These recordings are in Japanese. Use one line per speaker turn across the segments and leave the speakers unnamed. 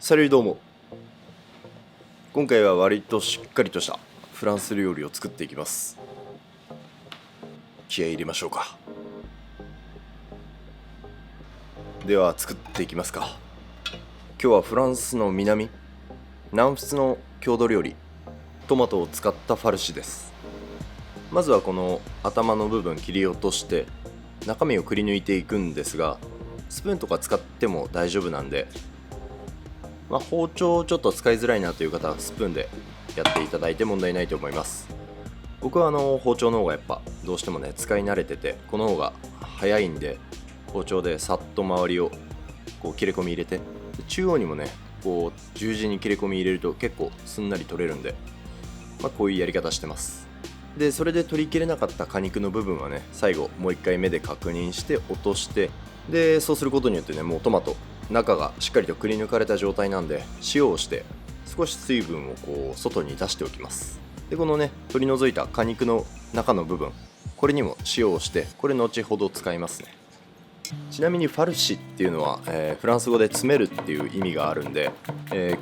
サリューどうも。今回は割としっかりとしたフランス料理を作っていきます。気合い入れましょうか。では作っていきますか。今日はフランスの南仏の郷土料理、トマトを使ったファルシです。まずはこの頭の部分切り落として中身をくり抜いていくんですが、スプーンとか使っても大丈夫なんで、包丁ちょっと使いづらいなという方はスプーンでやっていただいて問題ないと思います。僕は包丁の方がやっぱどうしてもね使い慣れてて、この方が早いんで、包丁でさっと周りをこう切れ込み入れて、中央にもねこう十字に切れ込み入れると結構すんなり取れるんで、こういうやり方してます。でそれで取り切れなかった果肉の部分はね、最後もう一回目で確認して落として、でそうすることによってね、もうトマト中がしっかりとくり抜かれた状態なんで、塩をして少し水分をこう外に出しておきます。でこのね取り除いた果肉の中の部分、これにも塩をして、これ後ほど使いますね。ちなみにファルシっていうのは、フランス語で詰めるっていう意味があるんで、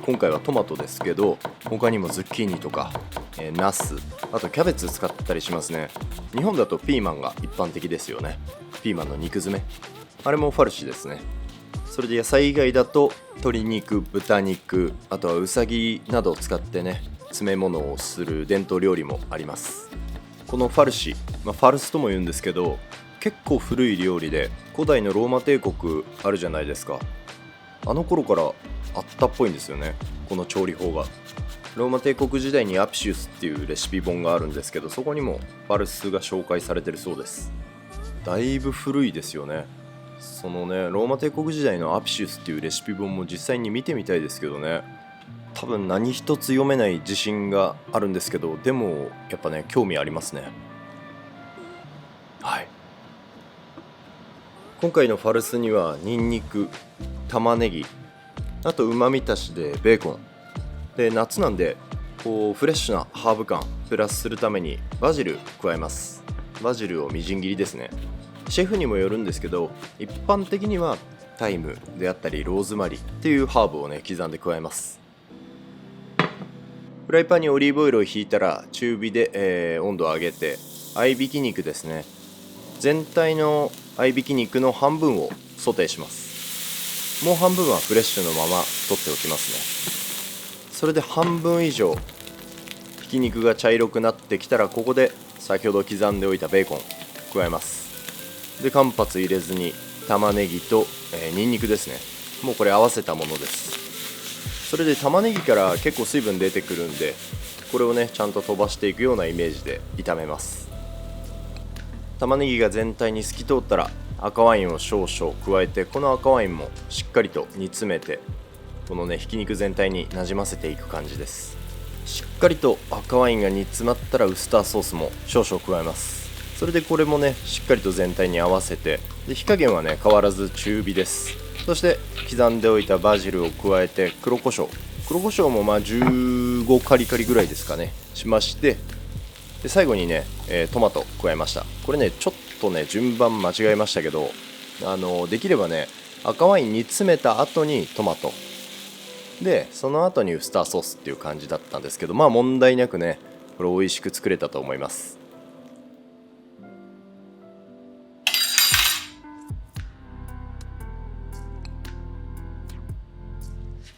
今回はトマトですけど、他にもズッキーニとか、ナス、あとキャベツ使ったりしますね。日本だとピーマンが一般的ですよね。ピーマンの肉詰め、あれもファルシですね。それで野菜以外だと鶏肉、豚肉、あとはウサギなどを使ってね詰め物をする伝統料理もあります。このファルシ、ファルスとも言うんですけど、結構古い料理で、古代のローマ帝国あるじゃないですか。あの頃からあったっぽいんですよね、この調理法が。ローマ帝国時代にアピシウスっていうレシピ本があるんですけど、そこにもファルスが紹介されてるそうです。だいぶ古いですよね。そのねローマ帝国時代のアピシウスっていうレシピ本も実際に見てみたいですけどね、多分何一つ読めない自信があるんですけど、でもやっぱね興味ありますね。はい、今回のファルスにはニンニク、玉ねぎ、あと旨味足しでベーコンで、夏なんでこうフレッシュなハーブ感プラスするためにバジル加えます。バジルをみじん切りですね。シェフにもよるんですけど、一般的にはタイムであったりローズマリーっていうハーブをね刻んで加えます。フライパンにオリーブオイルをひいたら中火で、温度を上げて、合いびき肉ですね、全体の合いびき肉の半分をソテーします。もう半分はフレッシュのまま取っておきますね。それで半分以上ひき肉が茶色くなってきたら、ここで先ほど刻んでおいたベーコン加えます。で間髪入れずに玉ねぎと、ニンニクですね、もうこれ合わせたものです。それで玉ねぎから結構水分出てくるんで、これをねちゃんと飛ばしていくようなイメージで炒めます。玉ねぎが全体に透き通ったら赤ワインを少々加えて、この赤ワインもしっかりと煮詰めて、このねひき肉全体になじませていく感じです。しっかりと赤ワインが煮詰まったらウスターソースも少々加えます。それでこれもねしっかりと全体に合わせて、で火加減はね変わらず中火です。そして刻んでおいたバジルを加えて、黒胡椒も15カリカリぐらいですかねしまして、で最後にね、トマト加えました。これねちょっとね順番間違えましたけど、できればね赤ワイン煮詰めた後にトマトで、その後にウスターソースっていう感じだったんですけど、問題なくねこれ美味しく作れたと思います。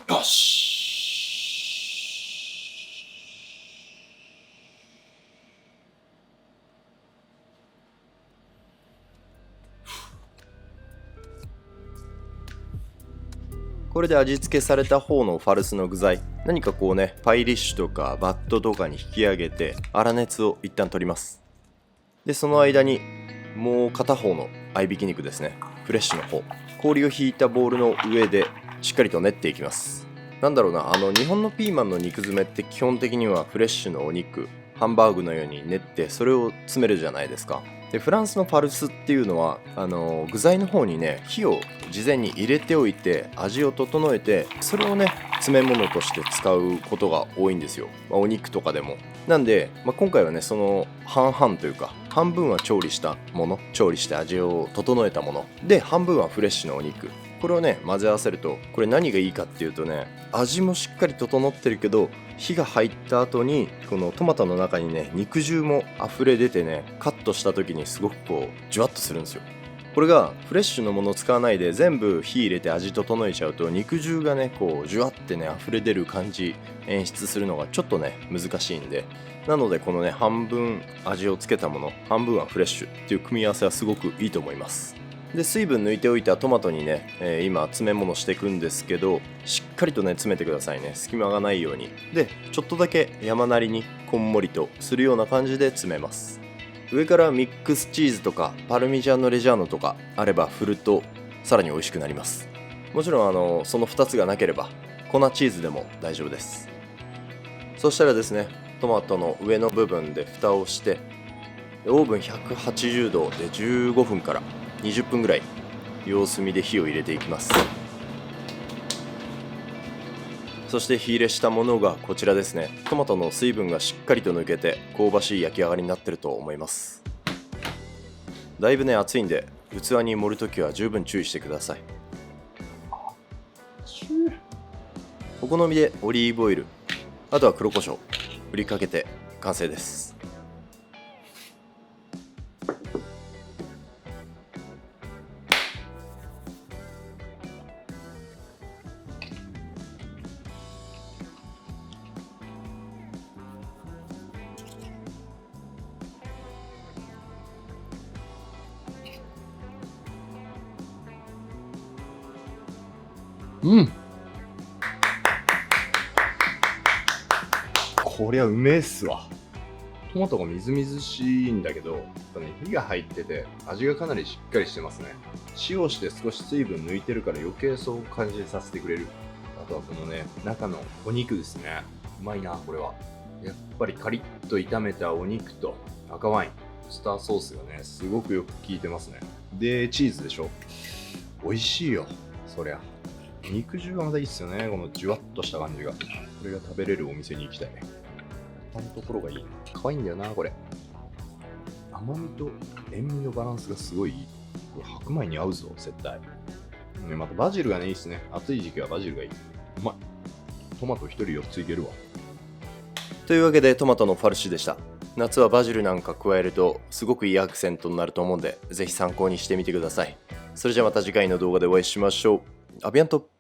よし。これで味付けされた方のファルスの具材、何かこうねパイリッシュとかバットとかに引き上げて粗熱を一旦取ります。でその間にもう片方の合いびき肉ですね、フレッシュの方、氷をひいたボウルの上でしっかりと練っていきます。なんだろうな、日本のピーマンの肉詰めって基本的にはフレッシュのお肉、ハンバーグのように練ってそれを詰めるじゃないですか。でフランスのファルスっていうのは具材の方にね火を事前に入れておいて味を整えて、それをね詰め物として使うことが多いんですよ、お肉とかでも。なんで、今回はねその半々というか、半分は調理したもの、調理して味を整えたもので、半分はフレッシュのお肉これをね混ぜ合わせると、これ何がいいかっていうとね、味もしっかり整ってるけど、火が入った後にこのトマトの中にね肉汁も溢れ出てね、カットした時にすごくこうジュワッとするんですよ。これがフレッシュのものを使わないで全部火入れて味整えちゃうと、肉汁がねこうジュワってね溢れ出る感じ演出するのがちょっとね難しいんで、なのでこのね半分味をつけたもの、半分はフレッシュっていう組み合わせはすごくいいと思います。で水分抜いておいたトマトにね、今詰め物していくんですけど、しっかりとね詰めてくださいね、隙間がないように。でちょっとだけ山なりにこんもりとするような感じで詰めます。上からミックスチーズとかパルミジャーノレジャーノとかあれば振るとさらに美味しくなります。もちろんその2つがなければ粉チーズでも大丈夫です。そしたらですね、トマトの上の部分で蓋をして、オーブン180度で15分から20分ぐらい様子見で火を入れていきます。そして火入れしたものがこちらですね。トマトの水分がしっかりと抜けて香ばしい焼き上がりになってると思います。だいぶね熱いんで、器に盛るときは十分注意してください。お好みでオリーブオイル、あとは黒胡椒振りかけて完成です。こりゃうめえっすわ。トマトがみずみずしいんだけど、火が入ってて味がかなりしっかりしてますね。塩をして少し水分抜いてるから余計そう感じさせてくれる。あとはこのね中のお肉ですね、うまいなこれは。やっぱりカリッと炒めたお肉と赤ワイン、ウスターソースがねすごくよく効いてますね。でチーズでしょ、美味しいよそりゃ。肉汁がまたいいっすよね、このじゅわっとした感じが。これが食べれるお店に行きたいね。このところがいい。可愛いんだよなこれ。甘みと塩味のバランスがすごいいい。これ白米に合うぞ絶対。またバジルがねいいっすね。暑い時期はバジルがいい。うまい。トマト1人4ついけるわ。というわけでトマトのファルシュでした。夏はバジルなんか加えるとすごくいいアクセントになると思うんで、ぜひ参考にしてみてください。それじゃまた次回の動画でお会いしましょう。アビアント。